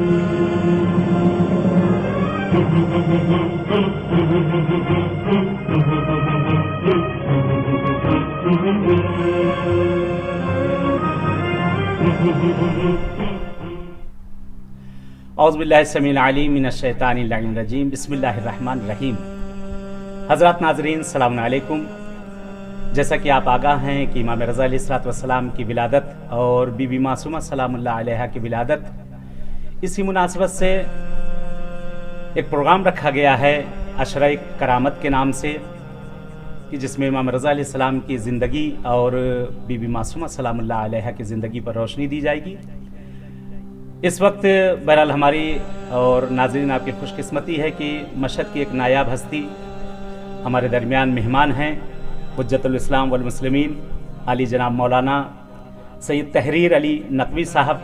اعوذ باللہ السمیع العلیم من الشیطان اللعین الرجیم بسم اللہ الرحمن الرحیم۔ حضرات ناظرین السلام علیکم۔ جیسا کہ آپ آگاہ ہیں کہ امام رضا علیہ الصلوۃ والسلام کی ولادت اور بی بی معصومہ سلام اللہ علیہا کی ولادت، اسی مناسبت سے ایک پروگرام رکھا گیا ہے عشرۂ کرامت کے نام سے، کہ جس میں امام رضا علیہ السلام کی زندگی اور بی بی معصومہ سلام اللہ علیہا کی زندگی پر روشنی دی جائے گی۔ اس وقت بہرحال ہماری اور ناظرین آپ کی خوش قسمتی ہے کہ مشہد کی ایک نایاب ہستی ہمارے درمیان مہمان ہیں، حجت الاسلام والمسلمین علی جناب مولانا سید تحریر علی نقوی صاحب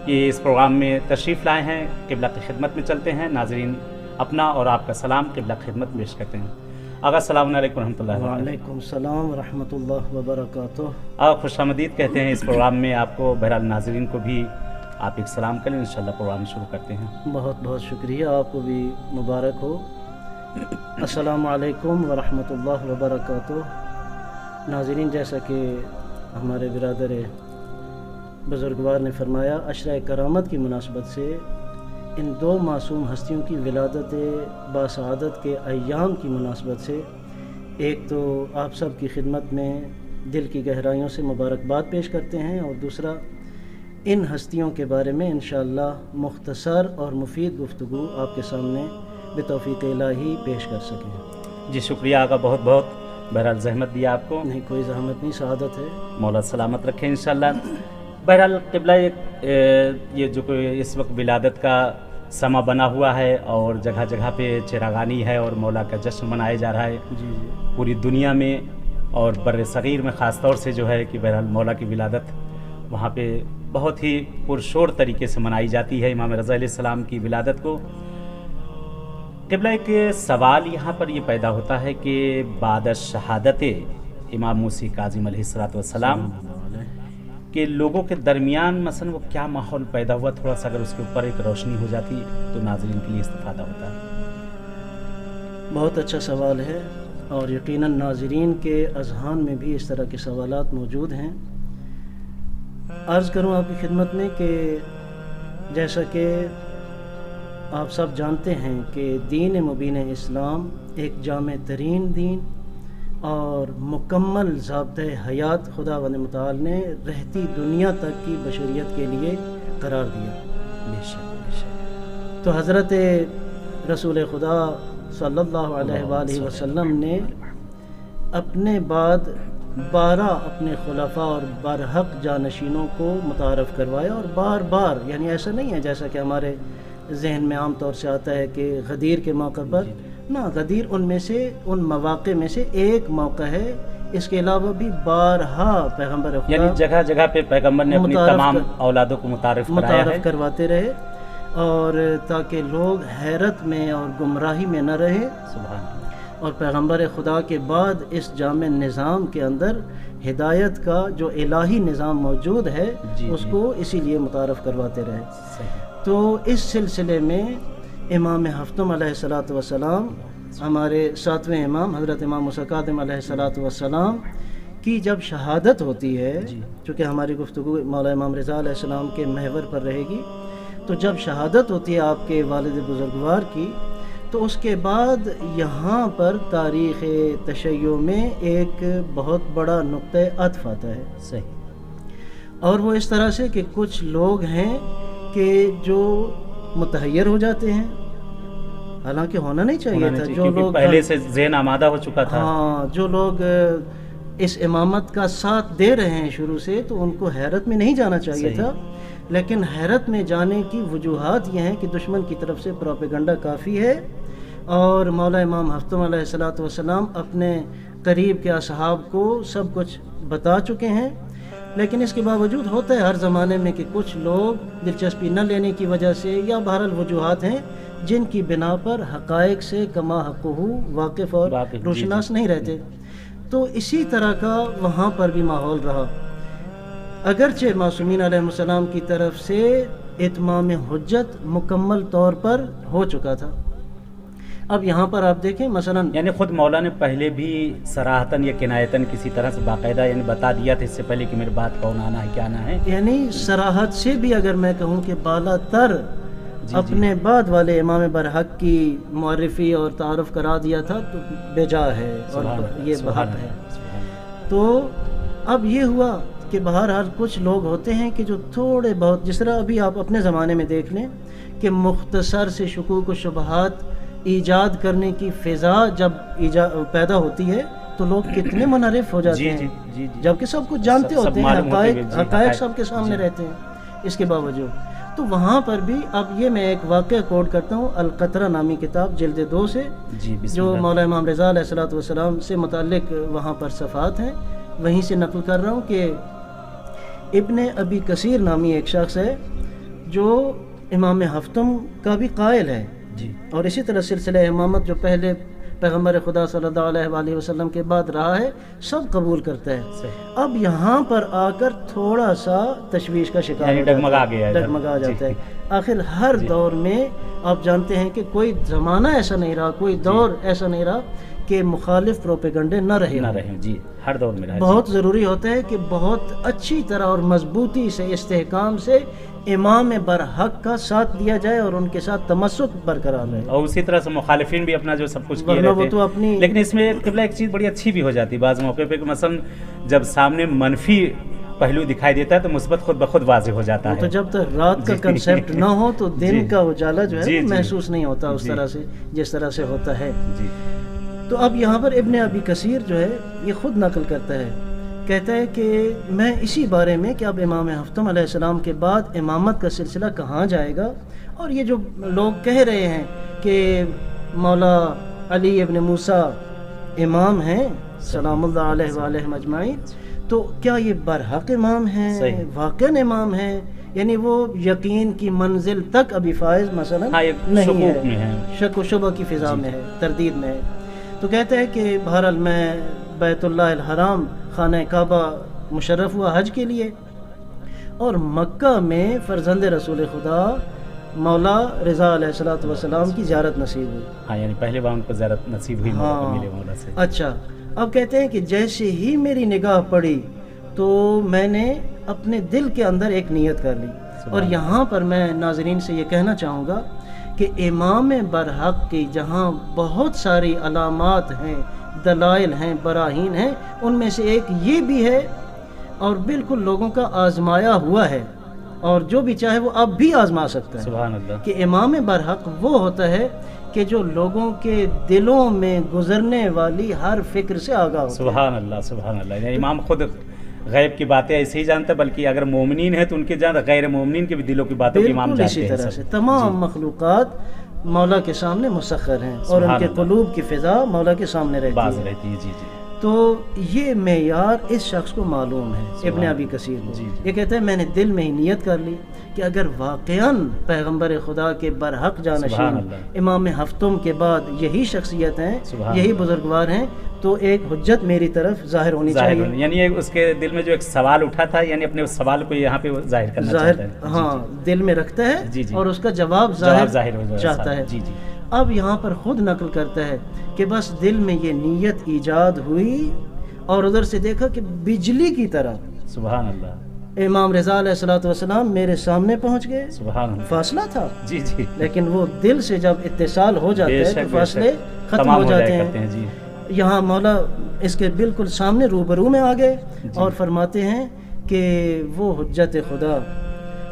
کے اس پروگرام میں تشریف لائے ہیں۔ قبلہ کی خدمت میں چلتے ہیں۔ ناظرین اپنا اور آپ کا سلام قبلہ کی خدمت میں پیش کرتے ہیں۔ آغا السلام علیکم ورحمۃ اللہ وبرکاتہ۔ وعلیکم السلام ورحمۃ اللہ وبرکاتہ۔ آپ خوش آمدید کہتے ہیں اس پروگرام میں آپ کو۔ بہرحال ناظرین کو بھی آپ ایک سلام کریں، انشاءاللہ پروگرام شروع کرتے ہیں۔ بہت بہت شکریہ، آپ کو بھی مبارک ہو۔ السلام علیکم ورحمۃ اللہ وبرکاتہ۔ ناظرین، جیسا کہ ہمارے برادر بزرگوار نے فرمایا، عشرۂ کرامت کی مناسبت سے ان دو معصوم ہستیوں کی ولادت باسعادت کے ایام کی مناسبت سے ایک تو آپ سب کی خدمت میں دل کی گہرائیوں سے مبارکباد پیش کرتے ہیں، اور دوسرا ان ہستیوں کے بارے میں انشاءاللہ مختصر اور مفید گفتگو آپ کے سامنے بتوفیق الہی پیش کر سکیں۔ جی شکریہ آقا، بہت بہت۔ بہرحال زحمت دیا آپ کو۔ نہیں، کوئی زحمت نہیں، سعادت ہے۔ مولا سلامت رکھیں انشاءاللہ۔ بہرحال قبلہ یہ جو اس وقت ولادت کا سما بنا ہوا ہے اور جگہ جگہ پہ چراغانی ہے اور مولا کا جشن منایا جا رہا ہے جی پوری دنیا میں، اور بر صغیر میں خاص طور سے جو ہے کہ بہرحال مولا کی ولادت وہاں پہ بہت ہی پرشور طریقے سے منائی جاتی ہے امام رضا علیہ السلام کی ولادت کو۔ قبلہ ایک سوال یہاں پر یہ پیدا ہوتا ہے کہ بعد شہادت امام موسی کاظم علیہ الصلوۃ والسلام کہ لوگوں کے درمیان مثلا وہ کیا ماحول پیدا ہوا، تھوڑا سا اگر اس کے اوپر ایک روشنی ہو جاتی تو ناظرین کے لیے استفادہ ہوتا ہے۔ بہت اچھا سوال ہے، اور یقیناً ناظرین کے اذہان میں بھی اس طرح کے سوالات موجود ہیں۔ عرض کروں آپ کی خدمت میں کہ جیسا کہ آپ سب جانتے ہیں کہ دین مبین اسلام ایک جامع ترین دین اور مکمل ضابطۂ حیات خدا و متعال نے رہتی دنیا تک کی بشریت کے لیے قرار دیا۔ بے شک بے شک۔ تو حضرت رسول خدا صلی اللہ علیہ وآلہ وسلم نے اپنے بعد 12 اپنے خلفاء اور برحق جانشینوں کو متعارف کروایا، اور بار بار، یعنی ایسا نہیں ہے جیسا کہ ہمارے ذہن میں عام طور سے آتا ہے کہ غدیر کے موقع پر، نہ، غدیر ان میں سے، ان مواقع میں سے ایک موقع ہے۔ اس کے علاوہ بھی بارہا پیغمبر خدا یعنی جگہ جگہ پہ پیغمبر نے اپنی تمام اولادوں کو متعارف کرواتے رہے، اور تاکہ لوگ حیرت میں اور گمراہی میں نہ رہے۔ سبحان اللہ۔ اور پیغمبر خدا کے بعد اس جامع نظام کے اندر ہدایت کا جو الہی نظام موجود ہے اس کو اسی لیے متعارف کرواتے رہے۔ تو اس سلسلے میں امام ہفتم علیہ الصلوۃ والسلام، ہمارے 7ویں امام حضرت امام موسیٰ کاظم علیہ الصلوۃ والسلام کی جب شہادت ہوتی ہے، چونکہ ہماری گفتگو مولا امام رضا علیہ السلام کے محور پر رہے گی، تو جب شہادت ہوتی ہے آپ کے والد بزرگوار کی، تو اس کے بعد یہاں پر تاریخ تشیع میں ایک بہت بڑا نقطۂ عطف آتا ہے۔ صحیح۔ اور وہ اس طرح سے کہ کچھ لوگ ہیں کہ جو متحیر ہو جاتے ہیں، حالانکہ ہونا نہیں چاہیے تھا، جو لوگ پہلے سے ذہن آمادہ ہو چکا تھا، ہاں، جو لوگ اس امامت کا ساتھ دے رہے ہیں شروع سے، تو ان کو حیرت میں نہیں جانا چاہیے تھا۔ لیکن حیرت میں جانے کی وجوہات یہ ہیں کہ دشمن کی طرف سے پروپیگنڈا کافی ہے، اور مولا امام ہفتم علیہ الصلوۃ والسلام اپنے قریب کے اصحاب کو سب کچھ بتا چکے ہیں۔ لیکن اس کے باوجود ہوتا ہے ہر زمانے میں کہ کچھ لوگ دلچسپی نہ لینے کی وجہ سے، یا بہرحال وجوہات ہیں جن کی بنا پر حقائق سے کما حقہ واقف اور روشناس نہیں رہتے۔ تو اسی طرح کا وہاں پر بھی ماحول رہا، اگرچہ معصومین علیہ السلام کی طرف سے اتمام حجت مکمل طور پر ہو چکا تھا۔ اب یہاں پر آپ دیکھیں مثلا یعنی خود مولا نے پہلے بھی صراحتاً یا کنایتاً کسی طرح سے باقاعدہ یعنی بتا دیا تھا اس سے پہلے کہ میرے بات کون آنا ہے کیا آنا ہے، یعنی صراحت سے بھی اگر میں کہوں کہ بالا تر اپنے بعد والے امام برحق کی معرفی اور تعارف کرا دیا تھا تو بجا ہے اور یہ بحق ہے۔ تو اب یہ ہوا کہ بہرحال کچھ لوگ ہوتے ہیں کہ جو تھوڑے بہت، جس طرح ابھی آپ اپنے زمانے میں دیکھ لیں کہ مختصر سے شکوک و شبہات ایجاد کرنے کی فضا جب پیدا ہوتی ہے تو لوگ کتنے منحرف ہو جاتے ہیں، جبکہ سب کچھ جانتے ہوتے ہیں، حقائق سب کے سامنے رہتے ہیں اس کے باوجود۔ تو وہاں پر بھی اب یہ میں ایک واقعہ کوٹ کرتا ہوں القطرہ نامی کتاب جلد 2 سے، جو مولا امام رضا علیہ الصلوۃ والسلام سے متعلق وہاں پر صفحات ہیں، وہیں سے نقل کر رہا ہوں کہ ابن ابی کثیر نامی ایک شخص ہے جو امام ہفتم کا بھی قائل ہے، اور اسی طرح سلسلہ امامت جو پہلے پیغمبر خدا صلی اللہ علیہ وآلہ وسلم کے بعد رہا ہے سب قبول کرتا ہے۔ اب یہاں پر آ کر تھوڑا سا تشویش کا شکار ڈگمگا جاتا ہے۔ آخر ہر دور میں آپ جانتے ہیں کہ کوئی زمانہ ایسا نہیں رہا، کوئی دور ایسا نہیں رہا کہ مخالف پروپیگنڈے نہ رہے۔ جی ہر دور میں بہت ضروری ہوتا ہے کہ بہت اچھی طرح اور مضبوطی سے استحکام سے امام برحق کا ساتھ دیا جائے اور ان کے ساتھ تمسک برقرار رہے، اور اسی طرح سے مخالفین بھی اپنا جو سب کچھ کیے رہتے ہیں۔ لیکن اس میں قبلہ ایک چیز بڑی اچھی بھی ہو جاتی ہے بعض موقع پہ کہ مثلا جب سامنے منفی پہلو دکھائی دیتا ہے تو مثبت خود بخود واضح ہو جاتا ہے۔ تو جب تک رات کا کنسیپٹ نہ ہو تو دن کا اجالا جو ہے محسوس نہیں ہوتا اس طرح سے جس طرح سے ہوتا ہے۔ تو اب یہاں پر ابن ابی کثیر جو ہے یہ خود نقل کرتا ہے، کہتا ہے کہ میں اسی بارے میں کہ اب امام ہفتم علیہ السلام کے بعد امامت کا سلسلہ کہاں جائے گا، اور یہ جو لوگ کہہ رہے ہیں کہ مولا علی ابن موسیٰ امام ہیں سلام اللہ علیہ وآلہ اجمعین، تو کیا یہ برحق امام ہیں، واقعاً امام ہیں، یعنی وہ یقین کی منزل تک ابھی فائز مثلا نہیں ہے، شک و شبہ کی فضا میں ہے، تردید میں ہے۔ تو کہتا ہے کہ بہرحال میں بیت اللہ الحرام خانہ کعبہ مشرف ہوا حج کے لیے، اور مکہ میں فرزند رسول خدا مولا رضا علیہ الصلوۃ والسلام کی زیارت نصیب ہوئی۔ ہاں یعنی پہلے بار ان کو زیارت نصیب ہوئی، ملے مولا سے۔ اچھا، اب کہتے ہیں کہ جیسے ہی میری نگاہ پڑی تو میں نے اپنے دل کے اندر ایک نیت کر لی، اور یہاں پر میں ناظرین سے یہ کہنا چاہوں گا کہ امام برحق کی جہاں بہت ساری علامات ہیں، دلائل ہیں، براہین ہیں، ان میں سے ایک یہ بھی ہے اور بالکل لوگوں کا آزمایا ہوا ہے، اور جو بھی چاہے وہ اب بھی آزما سکتا ہے۔ سبحان اللہ۔ کہ امام برحق وہ ہوتا ہے کہ جو لوگوں کے دلوں میں گزرنے والی ہر فکر سے آگاہ ہوتا ہے۔ سبحان اللہ، سبحان اللہ۔ یعنی امام خود غیب کی باتیں ایسے ہی جانتا ہے، بلکہ اگر مومنین ہیں تو ان کے جان غیر مومنین کے بھی دلوں کی باتوں کی امام جانتے ہیں۔ اسی طرح سے تمام مخلوقات مولا کے سامنے مسخر ہیں، اور ان کے قلوب کی فضا مولا کے سامنے رہتی ہے۔ جی۔ تو یہ معیار اس شخص کو معلوم ہے، ابن ابی کثیر کو۔ یہ کہتا ہے میں نے دل میں ہی نیت کر لی کہ اگر واقعاً پیغمبر خدا کے برحق جانشین امام ہفتم کے بعد یہی شخصیت ہیں، یہی بزرگوار ہیں، تو ایک حجت میری طرف ظاہر ہونی چاہیے۔ یعنی اس کے دل میں جو ایک سوال اٹھا تھا، یعنی اپنے اس سوال کو یہاں پہ ظاہر کرنا چاہتا ہے۔ ہاں، دل میں رکھتا ہے اور اس کا جواب ظاہر چاہتا ہے۔ اب یہاں پر خود نقل کرتا ہے کہ بس دل میں یہ نیت ایجاد ہوئی، اور ادھر سے دیکھا کہ بجلی کی طرح سبحان اللہ امام رضا علیہ الصلوۃ والسلام میرے سامنے پہنچ گئے۔ سبحان اللہ۔ فاصلہ تھا جی لیکن وہ دل سے جب اتصال ہو جاتا ہے تو فاصلے ختم ہو جاتے ہیں۔ یہاں مولا اس کے بالکل سامنے روبرو میں آ گئے اور فرماتے ہیں کہ وہ حجت خدا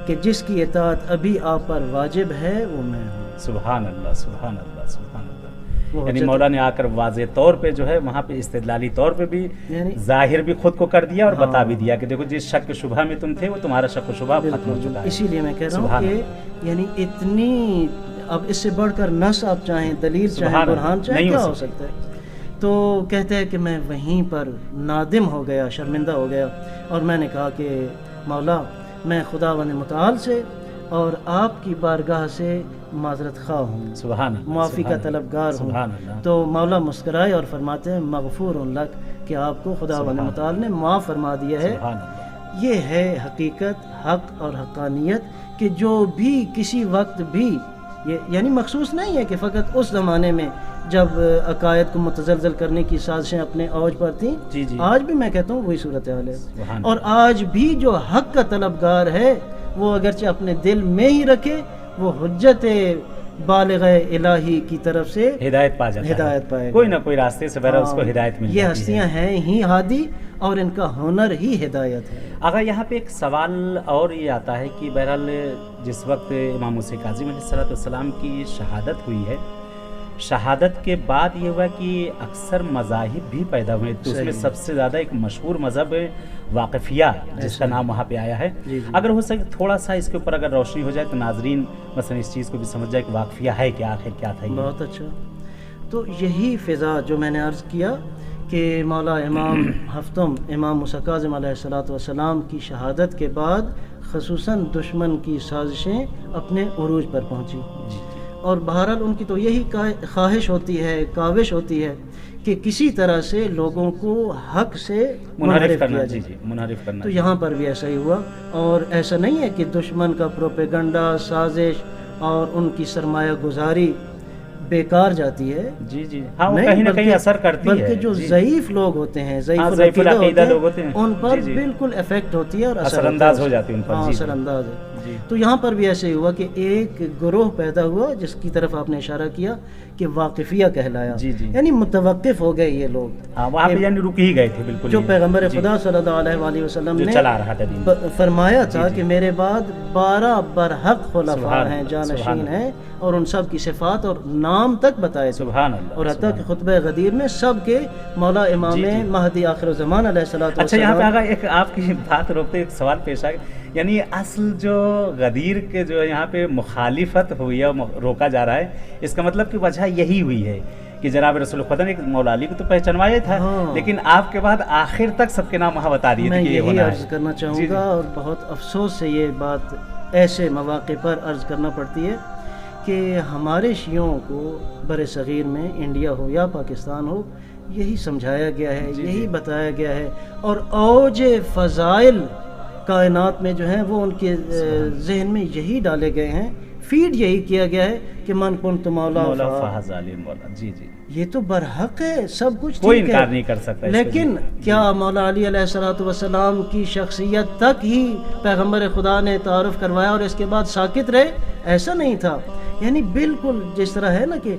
کہ جس کی اطاعت ابھی آپ پر واجب ہے وہ میں ہوں۔ سبحان اللہ، سبحان اللہ، سبحان اللہ۔ یعنی مولا نے آ کر واضح طور پہ جو ہے وہاں پہ استدلالی طور پہ بھی ظاہر بھی خود کو کر دیا اور بتا بھی دیا کہ دیکھو جس شک شبہ میں تم تھے وہ تمہارا شک و شبہ ختم ہو چکا ہے۔ اسی لیے میں کہہ رہا ہوں کہ یعنی اتنی، اب اس سے بڑھ کر نص آپ چاہیں، دلیل چاہیں، برہان چاہیں، کیا ہو سکتا ہے؟ تو کہتے ہیں کہ میں وہیں پر نادم ہو گیا، شرمندہ ہو گیا، اور میں نے کہا کہ مولا میں خداوند متعال سے اور آپ کی بارگاہ سے معذرت خواہ ہوں، سبحان اللہ، معافی کا طلبگار ہوں۔ تو مولا مسکرائے اور فرماتے ہیں مغفور لک، کہ آپ کو خداوند متعال نے معاف فرما دیا ہے۔ یہ ہے حقیقت، حق اور حقانیت کہ جو بھی کسی وقت بھی یعنی مخصوص نہیں ہے کہ فقط اس زمانے میں جب عقائد کو متزلزل کرنے کی سازشیں اپنے اوج پر تھیں، جی جی آج بھی میں کہتا ہوں وہی صورتحال ہے. سبحان اور آج بھی جو حق کا طلبگار ہے وہ اگرچہ اپنے دل میں ہی رکھے، وہ حجت بالغ الہی کی طرف سے ہدایت پا جاتا ہے، ہدایت پائے گا. کوئی نہ کوئی راستے سے بہرحال اس کو ہدایت مل یہ جاتی ہے. ہستیاں ہیں ہی ہادی اور ان کا ہنر ہی ہدایت ہے. اگر یہاں پہ ایک سوال اور یہ آتا ہے کہ بہرحال جس وقت امام موسیٰ کاظم علیہ السلام کی شہادت ہوئی ہے، شہادت کے بعد یہ ہوا کہ اکثر مذاہب بھی پیدا ہوئے، تو اس میں سب سے زیادہ ایک مشہور مذہب واقفیہ جس کا نام وہاں پہ آیا ہے. اگر ہو سکے تھوڑا سا اس کے اوپر اگر روشنی ہو جائے تو ناظرین مثلا اس چیز کو بھی سمجھ جائے کہ واقفیہ ہے کیا، آخر کیا تھا یہ. بہت اچھا. تو یہی فضا جو میں نے عرض کیا کہ مولا امام ہفتم امام موسیٰ کاظم علیہ السلام کی شہادت کے بعد خصوصاً دشمن کی سازشیں اپنے عروج پر پہنچی. اور بہرحال ان کی تو یہی خواہش ہوتی ہے، کاوش ہوتی ہے کہ کسی طرح سے لوگوں کو حق سے منحرف کیا جائے. منحرف کرنا. تو یہاں پر بھی ایسا ہی ہوا. اور ایسا نہیں ہے کہ دشمن کا پروپیگنڈا، سازش اور ان کی سرمایہ گزاری بیکار جاتی ہے. جی جی ہاں، وہ کہیں نہ کہیں اثر کرتی ہے. بلکہ جو ضعیف لوگ ہوتے ہیں، ضعیف العقیدہ لوگ ہوتے ہیں، ان پر بالکل افیکٹ ہوتی ہے اور اثر انداز ہو جاتی ہے ان پر. ہاں اثر انداز ہے. تو یہاں پر بھی ایسے ہوا کہ ایک گروہ پیدا ہوا جس کی طرف آپ نے اشارہ کیا کہ واقفیہ کہلایا. یعنی متوقف ہو گئے یہ لوگ. وہاں پہ یعنی رک ہی گئے تھے بالکل. جو پیغمبر خدا صلی اللہ علیہ وآلہ وسلم نے چلا رہا تھا فرمایا تھا کہ میرے بعد 12 برحق خلفاء ہیں، جانشین ہیں، اور ان سب کی صفات اور نام تک بتائے. سبحان اللہ. اور حتیٰ کہ خطبہ غدیر میں سب کے مولا امام مہدی آخر الزمان علیہ السلام. اچھا یہاں پہ آگا ایک آپ کی بات روکتے ایک سوال پیش آ گیا، یعنی اصل جو غدیر کے جو یہاں پہ مخالفت ہوئی ہے، روکا جا رہا ہے، اس کا مطلب کہ وجہ یہی ہوئی ہے کہ جناب رسول خدا نے مولا علی کو تو پہچانوایا تھا، لیکن آپ کے بعد آخر تک سب کے نام وہاں بتا دیے. میں یہی عرض کرنا چاہوں گا اور بہت افسوس سے یہ بات ایسے مواقع پر عرض کرنا پڑتی ہے کہ ہمارے شیعوں کو بر صغیر میں انڈیا ہو یا پاکستان ہو یہی سمجھایا گیا ہے، یہی بتایا گیا ہے، اور اوج فضائل کائنات میں جو ہیں وہ ان کے ذہن میں یہی ڈالے گئے ہیں، فیڈ یہی کیا گیا ہے کہ من کنت مولا فاز علی مولا. جی جی یہ تو برحق ہے، سب کچھ کوئی انکار نہیں کر سکتا. لیکن کیا مولا علی علیہ السلام کی شخصیت تک ہی پیغمبر خدا نے تعارف کروایا اور اس کے بعد ساکت رہے؟ ایسا نہیں تھا. یعنی بالکل جس طرح ہے نا کہ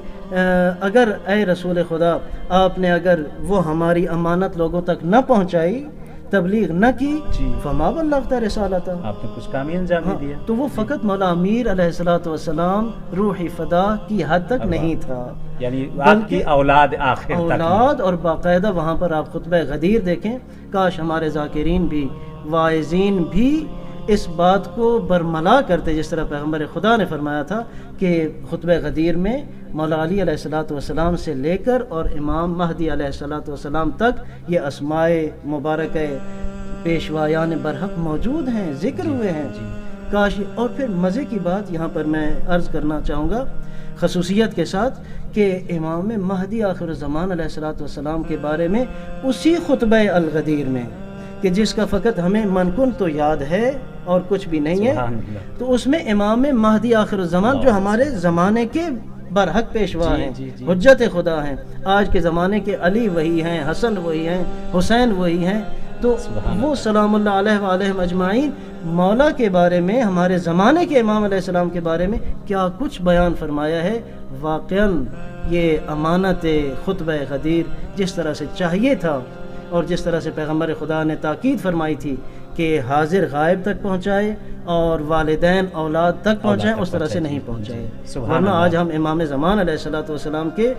اگر اے رسول خدا آپ نے اگر وہ ہماری امانت لوگوں تک نہ پہنچائی، تبلیغ نہ کی، فما بلغت رسالتہ، آپ نے کچھ کام ہی انجام نہیں دیا. تو وہ فقط مولا امیر علیہ السلام روح فدا کی حد تک نہیں تھا. یعنی آپ کی اولاد آخر تک اولاد. اور باقاعدہ وہاں پر آپ خطبہ غدیر دیکھیں. کاش ہمارے ذاکرین بھی، واعظین بھی اس بات کو برملا کرتے، جس طرح پیغمبر خدا نے فرمایا تھا کہ خطبہ غدیر میں مولا علی علیہ السلام سے لے کر اور امام مہدی علیہ السلام تک یہ اسماء مبارکہ پیشوایان برحق موجود ہیں، ذکر ہوئے ہیں. کاش. اور پھر مزے کی بات یہاں پر میں عرض کرنا چاہوں گا خصوصیت کے ساتھ کہ امام مہدی آخر الزمان علیہ السلام کے بارے میں اسی خطبہ الغدیر میں کہ جس کا فقط ہمیں منکن تو یاد ہے اور کچھ بھی نہیں ہے، تو اس میں امام مہدی آخر الزمان جو ہمارے زمانے کے برحق پیشوا ہیں، حجت خدا ہیں، آج کے زمانے کے علی وہی ہیں، حسن وہی ہیں، حسین وہی ہیں، تو وہ سلام اللہ علیہ وآلہ اجمعین مولا کے بارے میں، ہمارے زمانے کے امام علیہ السلام کے بارے میں کیا کچھ بیان فرمایا ہے. واقعاً یہ امانت خطبہ غدیر جس طرح سے چاہیے تھا اور جس طرح سے پیغمبر خدا نے تاکید فرمائی تھی کہ حاضر غائب تک پہنچائے اور والدین اولاد تک پہنچائیں، اس طرح سے نہیں پہنچائے. ورنہ آج ہم امام زمان علیہ السلام کے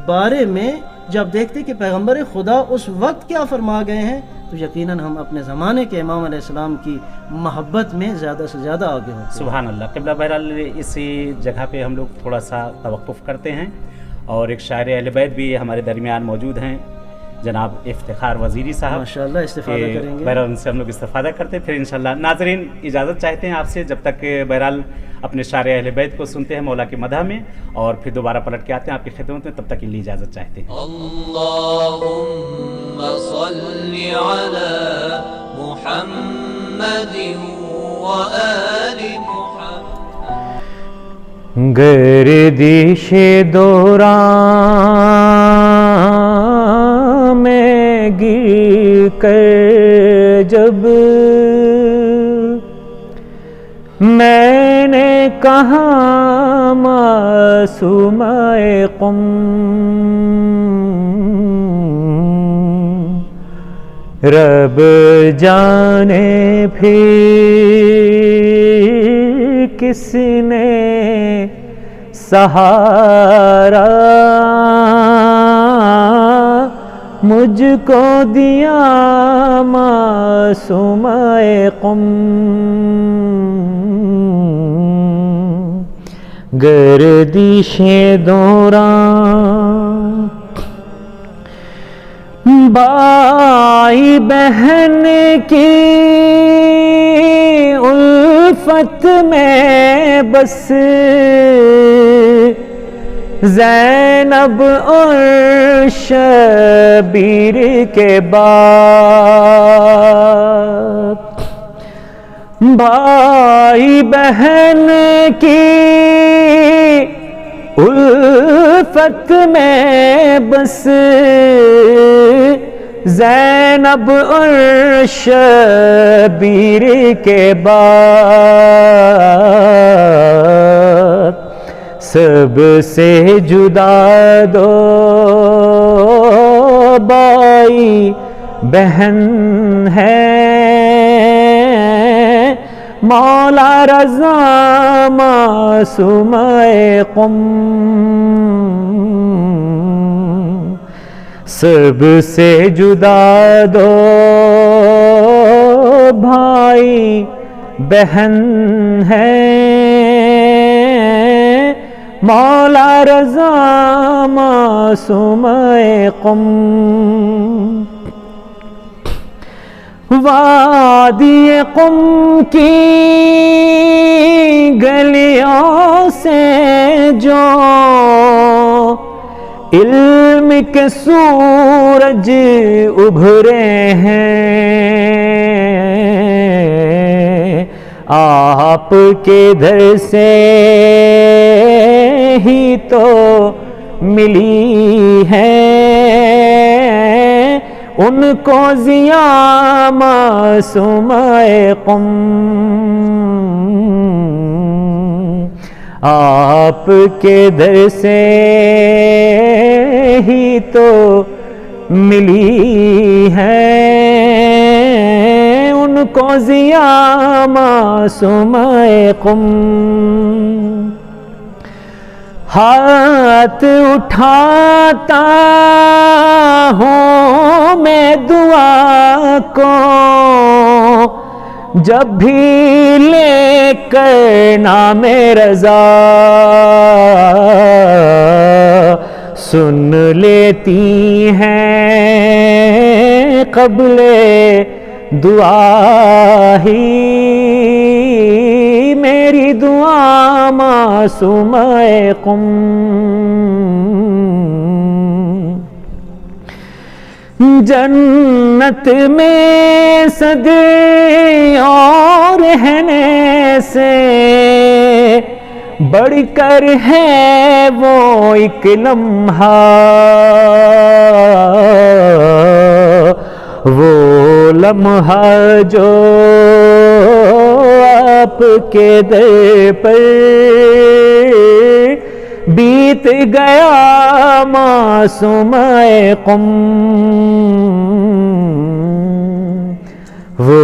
بارے میں جب دیکھتے کہ پیغمبر خدا اس وقت کیا فرما گئے ہیں تو یقیناً ہم اپنے زمانے کے امام علیہ السلام کی محبت میں زیادہ سے زیادہ آگے ہوتے ہیں. سبحان اللہ. قبلہ بہرحال اسی جگہ پہ ہم لوگ تھوڑا سا توقف کرتے ہیں اور ایک شاعر اہل بیت بھی ہمارے درمیان موجود ہیں، جناب افتخار وزیری صاحب. ماشاءاللہ استفادہ کریں گے. بہرحال ان سے ہم لوگ استفادہ کرتے ہیں. پھر انشاءاللہ ناظرین اجازت چاہتے ہیں آپ سے، جب تک بہرحال اپنے شاعر اہل بیت کو سنتے ہیں مولا کی مدح میں، اور پھر دوبارہ پلٹ کے آتے ہیں آپ کی خدمت میں. تب تک کے لیے اجازت چاہتے ہیں. اللہم صلی علی محمد و آل محمد. گردش دوران میں گر کر جب میں نے کہا معصومۂ قم، رب جانے پھر کس نے سہارا مجھ کو دیا معصومۂ قم، گردش دوران بھائی بہن کی الفت میں بس زینب اور شبیر کے بعد، بھائی بہن کی الفت میں بس زینب اور شبیر کے بعد، سب سے جدا دو بھائی بہن ہے، مولا رضا معصومۂ قم، سب سے جدا دو بھائی بہن ہے، مولا رضا معصومۂ قم، وادی قم کی گلیوں سے جو علم کے سورج ابھرے ہیں، آپ کے در سے ہی تو ملی ہے ان کو ضیا معصومۂ قم، آپ کے در سے ہی تو ملی ہے ان کو ضیا معصومۂ قم، ہاتھ اٹھاتا ہوں میں دعا کو جب بھی لے کر نام رضا، سن لیتی ہیں قبل دعا ہی میری دعا معصومۂ قم، جنت میں صدیوں رہنے سے بڑھ کر ہے وہ ایک لمحہ، وہ لمحہ جو آپ کے در پر بیت گیا معصومۂ قم، وہ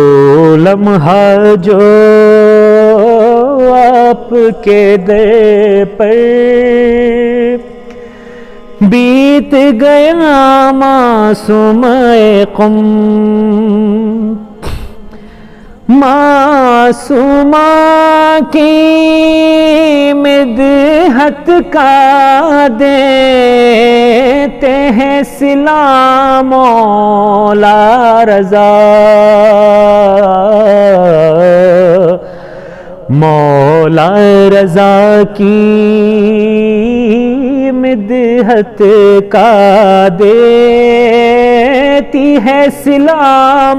لمحہ جو آپ کے در پر بیت گیا معصومۂ قم، معصومہ کی مدحت کا دیتے ہیں صلہ مولا رضا، مولا رضا کی مدحت کا دیتی ہے صلہ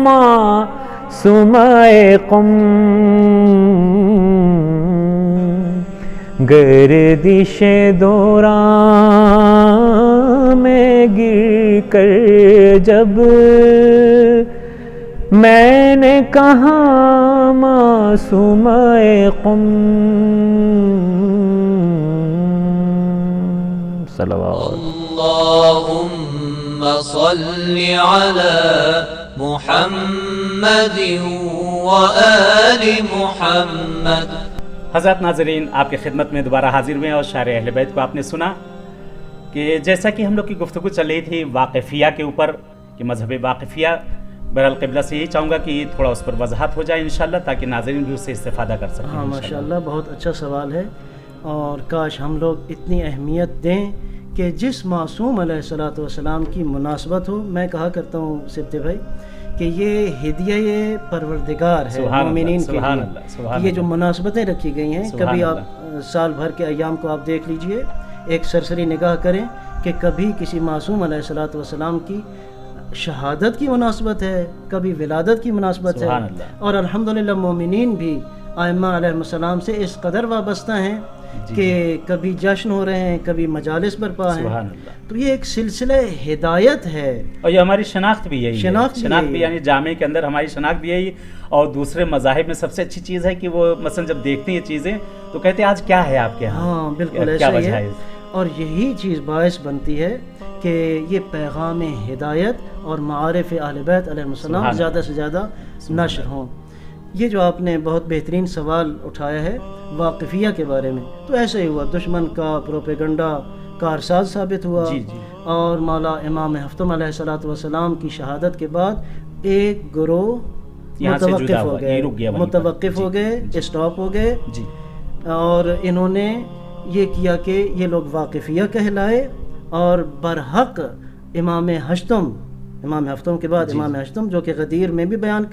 معصومۂ قم، گردش دوران میں گر کر جب میں نے کہا معصومۂ قم صلوات اللهم صل على محمد وآل محمد. حضرات ناظرین، آپ کی خدمت میں دوبارہ حاضر ہوئے ہیں اور شاعر اہل بیت کو آپ نے سنا کہ جیسا کہ ہم لوگ کی گفتگو چل رہی تھی واقفیہ کے اوپر کہ مذہب واقفیہ، بہرحال قبلہ سے یہی چاہوں گا کہ تھوڑا اس پر وضاحت ہو جائے انشاءاللہ تاکہ ناظرین بھی اس سے استفادہ کر سکیں. ہاں ماشاءاللہ بہت اچھا سوال ہے، اور کاش ہم لوگ اتنی اہمیت دیں کہ جس معصوم علیہ الصلوۃ والسلام کی مناسبت ہو. میں کہا کرتا ہوں سبتے بھائی کہ یہ ہدیہ پروردگار ہے مومنین کے لیے. یہ جو مناسبتیں رکھی گئی ہیں، کبھی آپ سال بھر کے ایام کو آپ دیکھ لیجئے، ایک سرسری نگاہ کریں کہ کبھی کسی معصوم علیہ الصلوۃ والسلام کی شہادت کی مناسبت ہے، کبھی ولادت کی مناسبت ہے، اور الحمدللہ مومنین بھی ائمہ علیہ السلام سے اس قدر وابستہ ہیں کہ کبھی جشن ہو رہے ہیں، کبھی مجالس برپا ہیں. تو یہ ایک سلسلہ ہدایت ہے، اور یہ ہماری شناخت بھی یہی شناخت بھی یعنی جامع کے اندر ہماری شناخت بھی یہی. اور دوسرے مذاہب میں سب سے اچھی چیز ہے کہ وہ مثلا جب دیکھتے ہیں یہ چیزیں تو کہتے ہیں آج کیا ہے آپ کے ہاں. ہاں بالکل ایسا ہی ہے، اور یہی چیز باعث بنتی ہے کہ یہ پیغام ہدایت اور معارف اہل بیت علیہ السلام زیادہ سے زیادہ نشر ہوں. یہ جو آپ نے بہت بہترین سوال اٹھایا ہے واقفیہ کے بارے میں، تو ایسا ہی ہوا، دشمن کا پروپیگنڈا کارساز ثابت ہوا. اور مولا امام ہفتم علیہ الصلوۃ والسلام کی شہادت کے بعد ایک گروہ متوقف ہو گئے، اسٹاپ ہو گئے، اور انہوں نے یہ کیا کہ یہ لوگ واقفیہ کہلائے اور برحق امام ہفتم کے بعد امام ہشتم جو کہ غدیر میں بھی بیان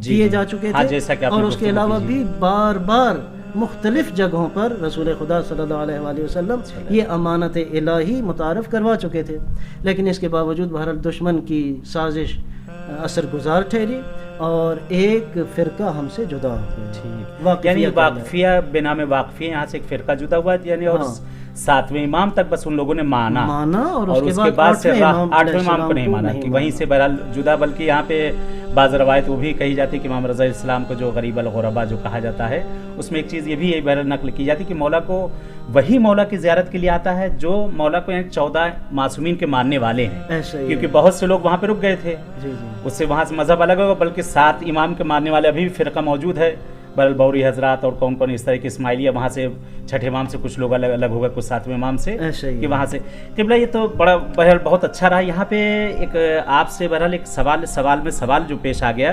کیے جا چکے تھے، اور اس کے علاوہ بھی بار بار مختلف جگہوں پر رسول خدا صلی اللہ علیہ وآلہ وسلم یہ امانت الہی متعارف کروا چکے تھے. لیکن اس کے باوجود بہرحال دشمن کی سازش اثر گزار ٹھہری اور ایک فرقہ ہم سے جدا ہو گیا. یعنی واقفیہ بنام واقفیہ یہاں سے ایک فرقہ جدا ہوا، یعنی اور 7ویں امام تک بس ان لوگوں نے مانا اور اس کے بعد سے 8ویں امام کو نہیں مانا کہ وہیں سے بہرحال جدا. بلکہ یہاں پہ بعض روایت وہ بھی کہی جاتی کہ امام رضا علیہ السلام کو جو غریب الغربا جو کہا جاتا ہے، اس میں ایک چیز یہ بھی بہرحال نقل کی جاتی کہ مولا کو وہی مولا کی زیارت کے لیے آتا ہے جو مولا کو 14 معصومین کے ماننے والے ہیں، کیونکہ بہت سے لوگ وہاں پہ رک گئے تھے. اس سے وہاں سے مذہب الگ ہوگا، بلکہ 7 امام کے ماننے والے ابھی بھی فرقہ موجود ہے. بہرحال بوری حضرات اور کون اس طرح کے اسماعیلیہ، وہاں سے 6 امام سے کچھ لوگ الگ ہو گئے، کچھ 7ویں امام سے کہ وہاں سے قبلہ. یہ تو بڑا بہرحال بہت اچھا رہا. یہاں پہ ایک آپ سے بہرحال ایک سوال جو پیش آ گیا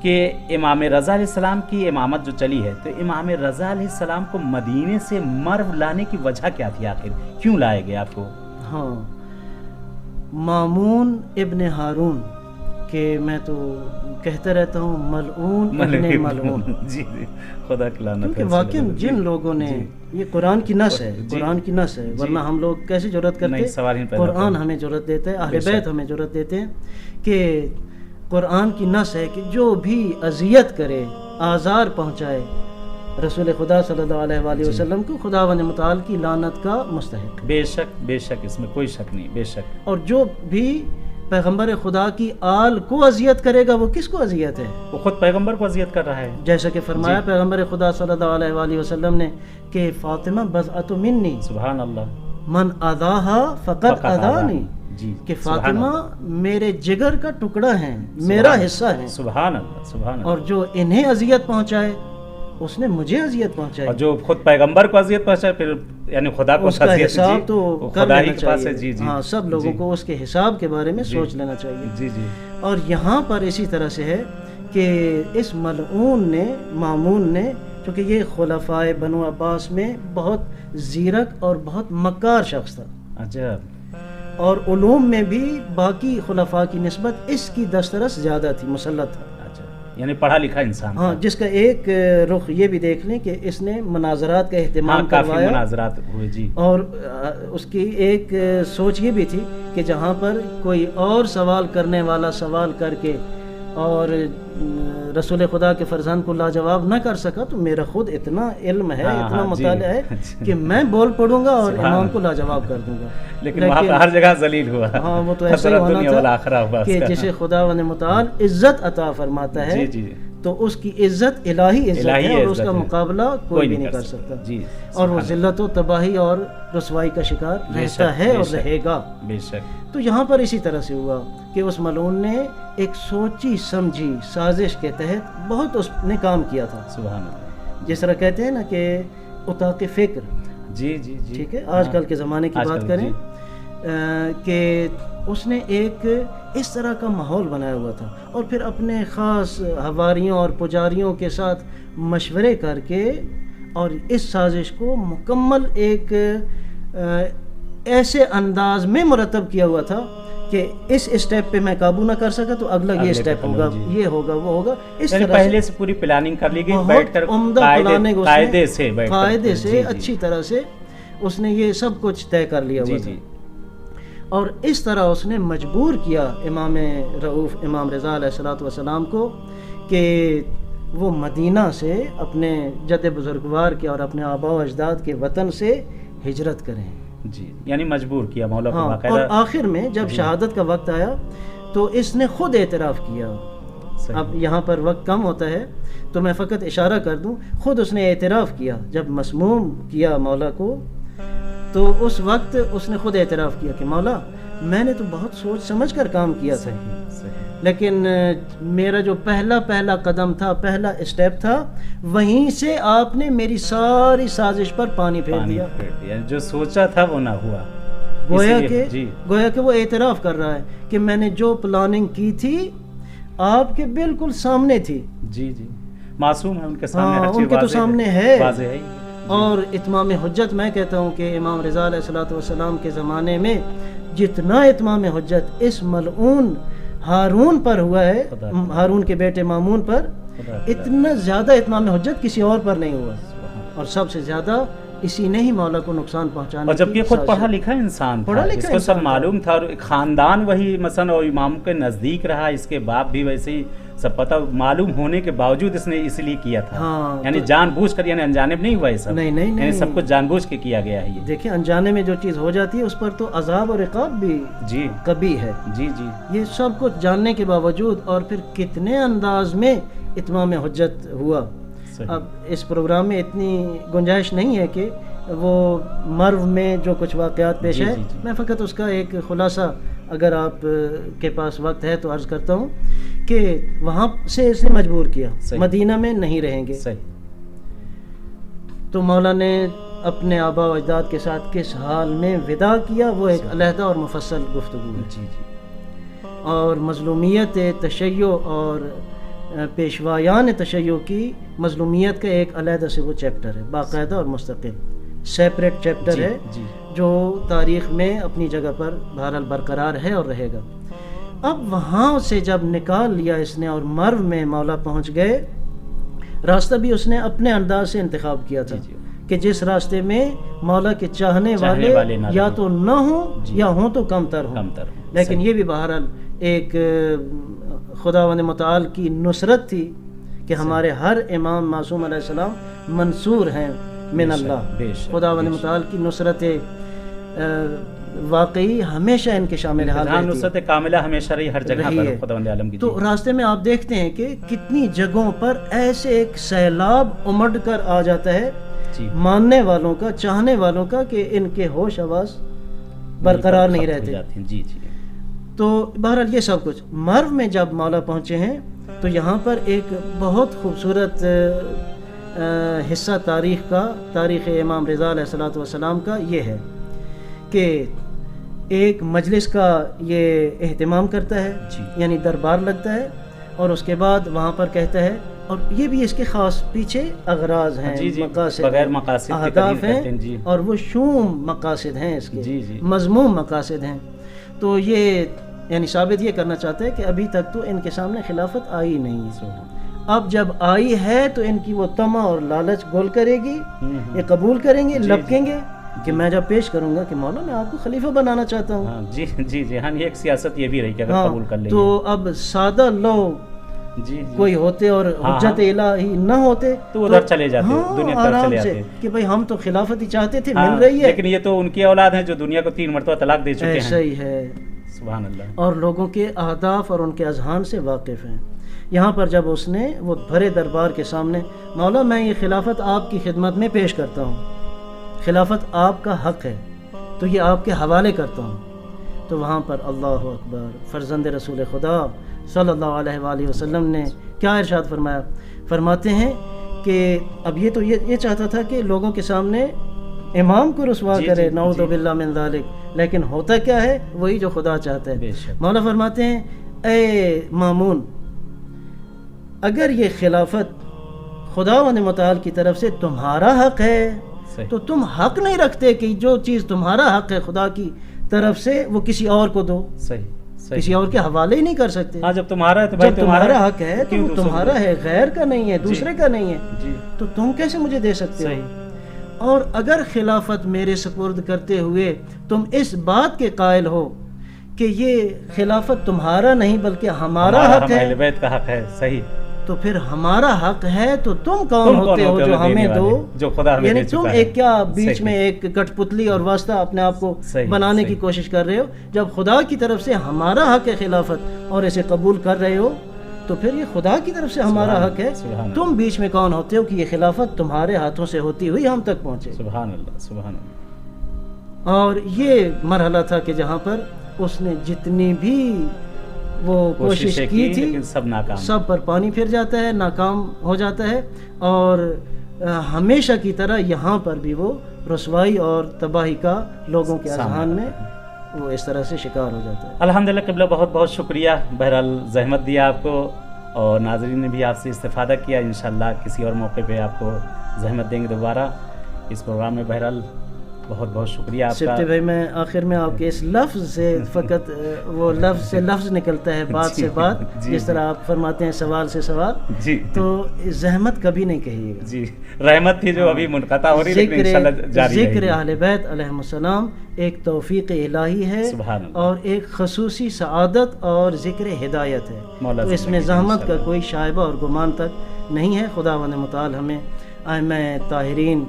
کہ امام رضا علیہ السلام کی امامت جو چلی ہے، تو امام رضا علیہ السلام کو مدینے سے مرو لانے کی وجہ کیا تھی؟ آخر کیوں لائے گئے آپ کو؟ ہاں، مامون ابن ہارون کہ میں تو کہتا رہتا ہوں ملعون ابن ملعون. جی خدا کی لعنت. کیونکہ واقعی جن لوگوں نے یہ قرآن کی نص ہے، قرآن کی نص ہے، ورنہ ہم لوگ کیسے جرأت کرتے؟ قرآن ہمیں جرأت دیتا ہے، اہل بیت ہمیں جرأت دیتے ہیں کہ قرآن کی نص ہے کہ جو بھی اذیت کرے، آزار پہنچائے رسول خدا صلی اللہ علیہ وآلہ وسلم کو، خداوند متعال کی لعنت کا مستحق. بے شک اس میں کوئی شک نہیں، بے شک. اور جو بھی پیغمبر خدا کی آل کو اذیت کرے گا وہ کس کو اذیت ہے؟ وہ خود پیغمبر کو اذیت کر رہا ہے. جیسا کہ فرمایا پیغمبر خدا صلی اللہ علیہ وآلہ وسلم نے کہ فاطمہ بضعۃ منی، سبحان اللہ، من اذاہا فقد اذانی، کہ فاطمہ میرے جگر کا ٹکڑا ہے، میرا حصہ ہے. سبحان اللہ. اور جو انہیں اذیت پہنچائے اس نے مجھے اذیت پہنچائی، اور جو خود پیغمبر کو اذیت پہنچائے پھر یعنی خدا کو اس کا حساب تو کر لینا چاہیے. جی ہاں، سب لوگوں کو اس کے حساب کے بارے میں سوچ لینا چاہیے. اور یہاں پر اسی طرح سے ہے کہ اس ملعون نے، مامون نے، چونکہ یہ خلفائے بنو عباس میں بہت زیرک اور بہت مکار شخص تھا. عجب. اور علوم میں بھی باقی خلفاء کی نسبت اس کی دسترس زیادہ تھی، مسلط تھا، یعنی پڑھا لکھا انسان. ہاں، جس کا ایک رخ یہ بھی دیکھ لیں کہ اس نے مناظرات کا اہتمام کروایا. کافی مناظرات ہوئے جی. اور اس کی ایک سوچ یہ بھی تھی کہ جہاں پر کوئی اور سوال کرنے والا سوال کر کے اور رسول خدا کے فرزند کو لاجواب نہ کر سکا تو میرا خود اتنا علم ہے، اتنا مطالعہ ہے کہ میں بول پڑوں گا اور امام کو لاجواب کر دوں گا. لیکن وہاں پہ ہر جگہ ذلیل ہوا. ہاں وہ تو ایسا ہی ہونا تھا کہ جسے خداوند متعال عزت عطا فرماتا ہے تو اس کی عزت الہی عزت ہے اور اس کا مقابلہ کوئی بھی نہیں کر سکتا، اور وہ ذلت و تباہی اور رسوائی کا شکار رہتا ہے اور رہے گا. بے شک. تو یہاں پر اسی طرح سے ہوا کہ اس ملعون نے ایک سوچی سمجھی سازش کے تحت بہت اس نے کام کیا تھا. سبحان اللہ. جس طرح کہتے ہیں نا کہ اطاق فکر. جی جی جی. ٹھیک ہے. آج کل کے زمانے کی بات کریں کہ اس نے ایک اس طرح کا ماحول بنایا ہوا تھا اور پھر اپنے خاص حواریوں اور پجاریوں کے ساتھ مشورے کر کے اور اس سازش کو مکمل ایک ایسے انداز میں مرتب کیا ہوا تھا کہ اس اسٹیپ پہ میں قابو نہ کر سکا تو اگلا یہ اسٹیپ ہوگا، یہ ہوگا، وہ ہوگا. اس طرح پہلے سے پوری پلاننگ کر لی گئی، بیٹھ کر قاعدے سے اچھی طرح سے اس نے یہ سب کچھ طے کر لیا ہوا تھا. اور اس طرح اس نے مجبور کیا امام رؤوف امام رضا علیہ الصلوۃ والسلام کو کہ وہ مدینہ سے اپنے جد بزرگوار کے اور اپنے آباء و اجداد کے وطن سے ہجرت کریں. جی یعنی مجبور کیا مولا کو باقاعدہ. اور آخر میں جب شہادت کا وقت آیا تو اس نے خود اعتراف کیا. اب یہاں پر وقت کم ہوتا ہے تو میں فقط اشارہ کر دوں، خود اس نے اعتراف کیا جب مسموم کیا مولا کو، تو اس وقت اس نے خود اعتراف کیا کہ مولا میں نے تو بہت سوچ سمجھ کر کام کیا تھا، لیکن میرا جو پہلا قدم تھا، پہلا اسٹیپ تھا، وہیں سے آپ نے میری ساری سازش پر پانی پھیر دیا. جو سوچا تھا وہ نہ ہوا. گویا کہ وہ اعتراف کر رہا ہے کہ میں نے جو پلاننگ کی تھی آپ کے بالکل سامنے تھی. جی جی معصوم ہے ان کے سامنے، ان کے تو سامنے ہے. اور اتمام حجت میں کہتا ہوں کہ امام رضا علیہ الصلوۃ والسلام کے زمانے میں جتنا اتمام حجت اس ملعون ہارون پر ہوا ہے، ہارون کے بیٹے مامون پر، اتنا زیادہ اتمام حجت کسی اور پر نہیں ہوا. اور سب سے زیادہ اسی نے ہی مولا کو نقصان پہنچانے. اور جبکہ خود پڑھا لکھا انسان تھا، اس کو سب معلوم تھا، اور خاندان وہی مثلا اور امام کے نزدیک رہا، اس کے باپ بھی ویسے ہی سب پتہ معلوم ہونے کے باوجود اس نے اس لیے کیا تھا. یعنی جان بوجھ کر، یعنی انجانب نہیں ہوا یہ سب. نہیں سب کچھ جان بوجھ کے کیا گیا ہے. یہ دیکھیں انجانے میں جو چیز ہو جاتی ہے اس پر تو عذاب اور عقاب بھی جی کبھی ہے. جی جی یہ سب کچھ جاننے کے باوجود اور پھر کتنے انداز میں اتمام حجت ہوا. اب اس پروگرام میں اتنی گنجائش نہیں ہے کہ وہ مرو میں جو کچھ واقعات پیش ہے، میں فقط اس کا ایک خلاصہ اگر آپ کے پاس وقت ہے تو عرض کرتا ہوں کہ وہاں سے اس نے مجبور کیا مدینہ میں نہیں رہیں گے. تو مولا نے اپنے آباء و اجداد کے ساتھ کس حال میں وداع کیا وہ ایک علیحدہ اور مفصل گفتگو ہے. اور مظلومیت تشیع اور پیشوایان تشیع کی مظلومیت کا ایک علیحدہ سے وہ چیپٹر ہے، باقاعدہ اور مستقل سیپریٹ چیپٹر ہے جو تاریخ میں اپنی جگہ پر بہرحال برقرار ہے اور رہے گا. اب وہاں سے جب نکال لیا اس نے اور مرو میں مولا پہنچ گئے، راستہ بھی اس نے اپنے انداز سے انتخاب کیا تھا کہ جس راستے میں مولا کے چاہنے والے یا تو نہ ہوں یا ہوں تو کم تر ہوں. لیکن یہ بھی بہرحال ایک خداوند متعال کی نصرت تھی کہ ہمارے ہر امام معصوم علیہ السلام منصور ہیں من اللہ. خداوند متعال کی نصرت واقعی ہمیشہ ان کے شامل حال رہتی ہے. نصرت کاملہ ہمیشہ رہی ہر جگہ پر خداوند عالم کی. تو راستے میں آپ دیکھتے ہیں کہ کتنی جگہوں پر ایسے ایک سیلاب امڑ کر آ جاتا ہے ماننے والوں کا، چاہنے والوں کا، کہ ان کے ہوش حواس برقرار نہیں رہتے. تو بہرحال یہ سب کچھ مرو میں جب مولا پہنچے ہیں تو یہاں پر ایک بہت خوبصورت حصہ تاریخ کا، تاریخ امام رضا علیہ الصلوۃ والسلام کا یہ ہے کہ ایک مجلس کا یہ اہتمام کرتا ہے، یعنی دربار لگتا ہے، اور اس کے بعد وہاں پر کہتا ہے، اور یہ بھی اس کے خاص پیچھے اغراض ہیں، مقاصد، بغیر مقاصد اہداف ہیں، اور وہ شوم مقاصد ہیں، اس کے مذموم مقاصد ہیں. تو یہ یعنی ثابت یہ کرنا چاہتا ہے کہ ابھی تک تو ان کے سامنے خلافت آئی نہیں ہے. اب جب آئی ہے تو ان کی وہ طمع اور لالچ گول کرے گی، یہ قبول کریں گے، لپکیں گے کہ میں جب پیش کروں گا کہ مولا میں آپ کو خلیفہ بنانا چاہتا ہوں. جی جی جی ہاں، یہ ایک سیاست یہ بھی رہی کہ اگر قبول کر لیں تو اب سادہ لوگ جی کوئی ہوتے اور حجت الہی نہ ہوتے تو ادھر چلے جاتے، دنیا کی طرف چلے جاتے کہ بھائی ہم تو خلافت ہی چاہتے تھے، مل رہی ہے، لیکن یہ تو ان کی اولاد ہیں جو دنیا کو 3 مرتبہ طلاق دے چکے ہیں. ایسا ہی ہے. سبحان اللہ. اور لوگوں کے اہداف اور ان کے اذہان سے واقف ہیں. یہاں پر جب اس نے وہ بھرے دربار کے سامنے، مولا میں یہ خلافت آپ کی خدمت میں پیش کرتا ہوں، خلافت آپ کا حق ہے تو یہ آپ کے حوالے کرتا ہوں. تو وہاں پر اللہ اکبر، فرزند رسول خدا صلی اللہ علیہ وآلہ وسلم نے کیا ارشاد فرمایا؟ فرماتے ہیں کہ اب یہ تو یہ چاہتا تھا کہ لوگوں کے سامنے امام کو رسوا کرے، نعوذ باللہ من ذالک، لیکن ہوتا کیا ہے؟ وہی جو خدا چاہتا ہے. مولا فرماتے ہیں اے مامون، اگر یہ خلافت خداوند متعال کی طرف سے تمہارا حق ہے تو تم حق نہیں رکھتے کہ جو چیز تمہارا حق ہے خدا کی طرف سے وہ کسی اور کو دو. کسی اور کے حوالے ہی نہیں کر سکتے. جب تمہارا ہے تو بھائی تمہارا حق ہے تو وہ تمہارا ہے، غیر کا نہیں ہے، دوسرے کا نہیں ہے، تو تم کیسے مجھے دے سکتے ہو؟ اور اگر خلافت میرے سپرد کرتے ہوئے تم اس بات کے قائل ہو کہ یہ خلافت تمہارا نہیں بلکہ ہمارا حق ہے، اہل بیت کا حق ہے، صحیح، تو پھر ہمارا حق ہے تو تم کون ہوتے ہو جو ہمیں دو؟ جو خدا ہمیں یعنی دے چکا تم ہے. ایک کیا بیچ میں ایک کٹ پتلی اور واسطہ اپنے آپ کو بنانے کی کوشش کر رہے ہو؟ جب خدا کی طرف سے ہمارا حق ہے خلافت اور اسے قبول کر رہے ہو تو پھر یہ خدا کی طرف سے ہمارا حق ہے. تم بیچ میں کون ہوتے ہو کہ یہ خلافت تمہارے ہاتھوں سے ہوتی ہوئی ہم تک پہنچے؟ سبحان اللہ، سبحان اللہ. اور یہ مرحلہ تھا کہ جہاں پر اس نے جتنی بھی وہ کوشش کی تھی سب ناکام، سب پر پانی پھر جاتا ہے، ناکام ہو جاتا ہے. اور ہمیشہ کی طرح یہاں پر بھی وہ رسوائی اور تباہی کا لوگوں کے اذہان میں وہ اس طرح سے شکار ہو جاتا ہے. الحمدللہ قبلہ بہت بہت شکریہ، بہرحال زحمت دیا آپ کو اور ناظرین نے بھی آپ سے استفادہ کیا. انشاءاللہ کسی اور موقع پہ آپ کو زحمت دیں گے دوبارہ اس پروگرام میں. بہرحال بہت بہت شکریہ آپ کا. سبتے بھائی میں آخر میں آپ کے اس لفظ سے فقط وہ لفظ سے لفظ نکلتا ہے، بات سے بات، جس طرح آپ فرماتے ہیں سوال سے سوال، تو زحمت کبھی نہیں کہیے گا. جی رحمت تھی جو ابھی منقطع ہو رہی ہے لیکن انشاءاللہ جاری رہے گی. ذکر اہل بیت علیہم السلام ایک توفیق الہی ہے اور ایک خصوصی سعادت اور ذکر ہدایت ہے، تو اس میں زحمت کا کوئی شائبہ اور گمان تک نہیں ہے. خداوند متعال ہمیں ائمہ طاہرین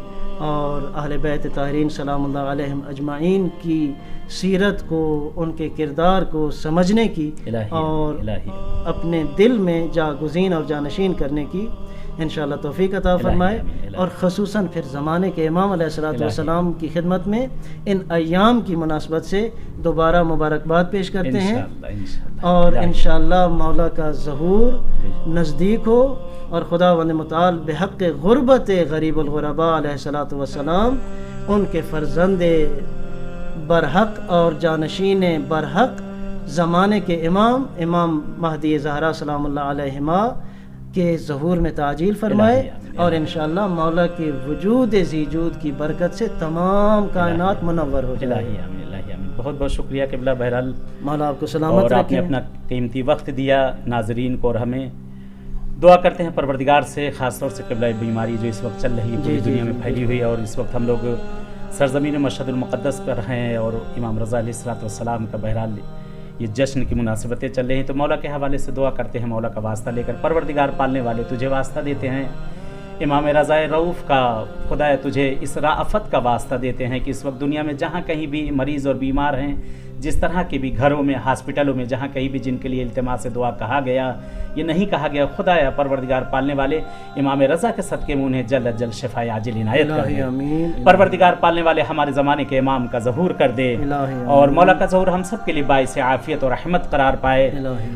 اور اہل بیت طاہرین سلام اللہ علیہم اجمعین کی سیرت کو، ان کے کردار کو سمجھنے کی اور اپنے دل میں جاگزین اور جانشین کرنے کی انشاءاللہ توفیق عطا فرمائے. اور خصوصاً پھر زمانے کے امام علیہ الصلوۃ والسلام کی خدمت میں ان ایام کی مناسبت سے دوبارہ مبارکباد پیش کرتے ہیں اور انشاءاللہ مولا کا ظہور نزدیک ہو اور خداوند متعال بحق غربت غریب الغرباء علیہ الصلوۃ والسلام ان کے فرزند برحق اور جانشین برحق زمانے کے امام مہدی زہرا سلام اللہ علیہما کے ظہور میں تعجیل فرمائے اور انشاءاللہ مولا کے وجود ذیجود کی برکت سے تمام کائنات منور ہو جائے. بہت بہت شکریہ قبلہ. بہرحال مولا آپ کو سلامت رکھے. اور آپ نے اپنا قیمتی وقت دیا ناظرین کو اور ہمیں. دعا کرتے ہیں پروردگار سے خاص طور سے قبلہ بیماری جو اس وقت چل رہی ہے پوری دنیا میں پھیلی ہوئی ہے اور اس وقت ہم لوگ سرزمین مشہد المقدس پر ہیں اور امام رضا علیہ الصلوۃ والسلام کا بہرحال یہ جشن کی مناسبتیں چل رہی ہیں، تو مولا کے حوالے سے دعا کرتے ہیں. مولا کا واسطہ لے کر پروردگار پالنے والے تجھے واسطہ دیتے ہیں. امام رضا رؤوف کا خدا تجھے اس رافت کا واسطہ دیتے ہیں کہ اس وقت دنیا میں جہاں کہیں بھی مریض اور بیمار ہیں، جس طرح کے بھی گھروں میں، ہاسپٹلوں میں، جہاں کہیں بھی جن کے لیے التماس سے دعا کہا گیا، یہ نہیں کہا گیا، خدایا پروردگار پالنے والے امام رضا کے صدقے میں انہیں جلد جلد شفائے عاجل عنایت کر دے. پروردگار پالنے والے ہمارے زمانے کے امام کا ظہور کر دے اور مولا کا ظہور ہم سب کے لیے باعث عافیت اور رحمت قرار پائے.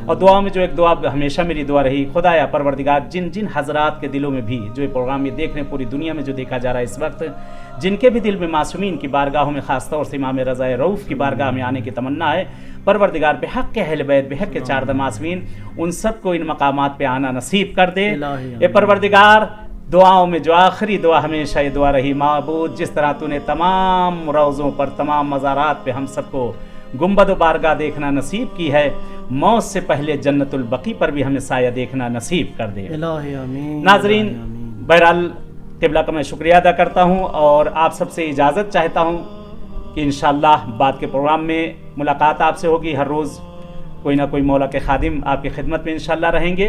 اور دعاؤں میں جو ایک دعا ہمیشہ میری دعا رہی، خدایا پروردگار جن حضرات کے دلوں میں بھی جو پروگرام یہ دیکھ رہے ہیں، پوری دنیا میں جو دیکھا جا رہا ہے اس وقت، جن کے بھی دل میں معصومین کی بارگاہوں میں خاص طور سے امام رضا رؤوف کی بارگاہ میں آنے کی تمنا ہے، پروردگار بحق اہل بیت، بحق چار معصومین، ان سب کو ان مقامات پہ آنا نصیب کر دے. اے پروردگار دعاؤں میں جو آخری دعا ہمیشہ یہ دعا رہی، معبود جس طرح تو نے تمام روضوں پر، تمام مزارات پہ ہم سب کو گنبد و بارگاہ دیکھنا نصیب کی ہے، موت سے پہلے جنت البقیع پر بھی ہمیں سایہ دیکھنا نصیب کر دے. ناظرین بہرحال قبلہ کا میں شکریہ ادا کرتا ہوں اور آپ سب سے اجازت چاہتا ہوں کہ انشاءاللہ بعد کے پروگرام میں ملاقات آپ سے ہوگی. ہر روز کوئی نہ کوئی مولا کے خادم آپ کی خدمت میں انشاءاللہ رہیں گے.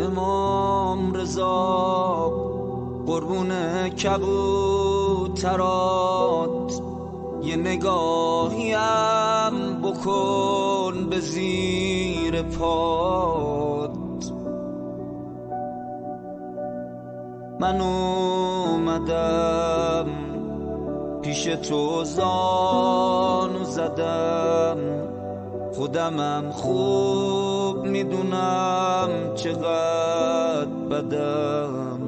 امام رضا قربون کبوترات، یه نگاهی هم بکن به زیر پات. من اومدم پیش تو زانو زدم، خودمم خوب میدونم چقدر بدم.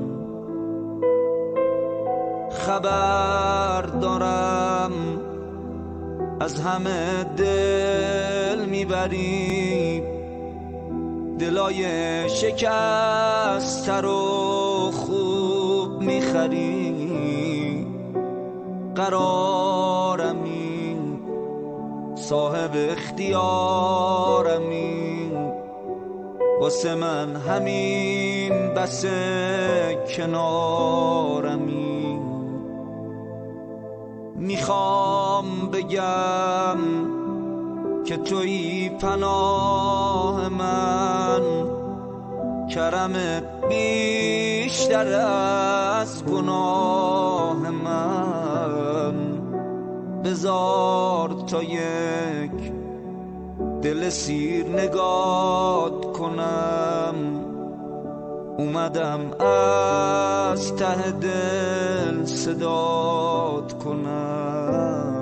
خبر دارم از همه دل میبری، دلای شکسته رو خوب میخری. قرارمی صاحب اختیارمی، واسه من همین بس کنارمی. میخوام بگم که تویی پناه من، کرمت بیشتر از گناه من. بذار تا یک دل سیر نگات کنم، اومدم از ته دل صدات کنم.